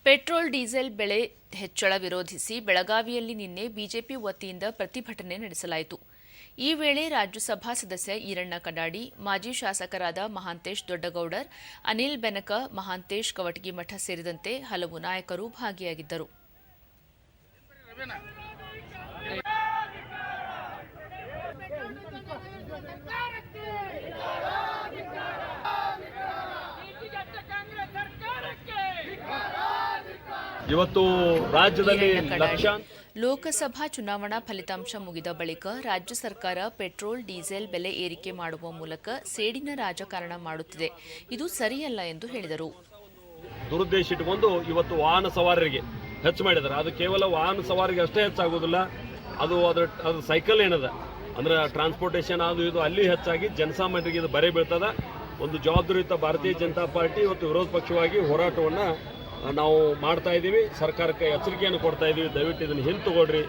Petrol diesel ಬೆಲೆ ಹೆಚ್ಚಳ ವಿರೋಧಿಸಿ ಬೆಳಗಾವಿಯಲ್ಲಿ ನಿನ್ನೆ ಬಿಜೆಪಿ ವತಿಯಿಂದ ಪ್ರತಿಭಟನೆ ನಡೆಸಲಾಯಿತು. ಈ ವೇಳೆ ರಾಜ್ಯಸಭಾ ಸದಸ್ಯ ಈರಣ್ಣ ಕಡಾಡಿ, ಮಾಜಿ ಶಾಸಕರಾದ ಮಹಾಂತೇಶ್ ದೊಡ್ಡಗೌಡರ್, ಅನಿಲ್ ಬೆನಕ, ಮಹಾಂತೇಶ್ ಕವಟಗಿಮಠ ಸೇರಿದಂತೆ ಹಲವು ನಾಯಕರು ಭಾಗಿಯಾಗಿದ್ದರು. ಇವತ್ತು ರಾಜ್ಯದಲ್ಲಿ ಲೋಕಸಭಾ ಚುನಾವಣಾ ಫಲಿತಾಂಶ ಮುಗಿದ ಬಳಿಕ ರಾಜ್ಯ ಸರ್ಕಾರ ಪೆಟ್ರೋಲ್ ಡೀಸೆಲ್ ಬೆಲೆ ಏರಿಕೆ ಮಾಡುವ ಮೂಲಕ ಸೇಡಿನ ರಾಜಕಾರಣ ಮಾಡುತ್ತಿದೆ. ಇದು ಸರಿಯಲ್ಲ ಎಂದು ಹೇಳಿದರು. ದುರುದ್ದೇಶ ಇಟ್ಟುಕೊಂಡು ಇವತ್ತು ವಾಹನ ಸವಾರರಿಗೆ ಹೆಚ್ಚು ಮಾಡಿದ್ದಾರೆ. ಅದು ಕೇವಲ ವಾಹನ ಸವಾರಿಗೆ ಅಷ್ಟೇ ಹೆಚ್ಚಾಗೋದಿಲ್ಲ, ಅದು ಸೈಕಲ್ ಏನದ ಅಂದ್ರೆ ಟ್ರಾನ್ಸ್ಪೋರ್ಟೇಷನ್ ಅದು ಇದು ಅಲ್ಲಿ ಹೆಚ್ಚಾಗಿ ಜನಸಾಮಾನ್ಯರಿಗೆ ಇದು ಬರೆ ಬೀಳ್ತದ. ಒಂದು ಜವಾಬ್ದಾರಿಯುತ ಭಾರತೀಯ ಜನತಾ ಪಾರ್ಟಿ ಇವತ್ತು ವಿರೋಧ ಪಕ್ಷವಾಗಿ ಹೋರಾಟವನ್ನು ನಾವು ಮಾಡ್ತಾ ಇದ್ದೀವಿ. ಸರ್ಕಾರಕ್ಕೆ ಎಚ್ಚರಿಕೆಯನ್ನು ಕೊಡ್ತಾ ಇದ್ದೀವಿ. ದಯವಿಟ್ಟು ಇದನ್ನು ಹಿಂದೆ ತಗೊಳ್ರಿ.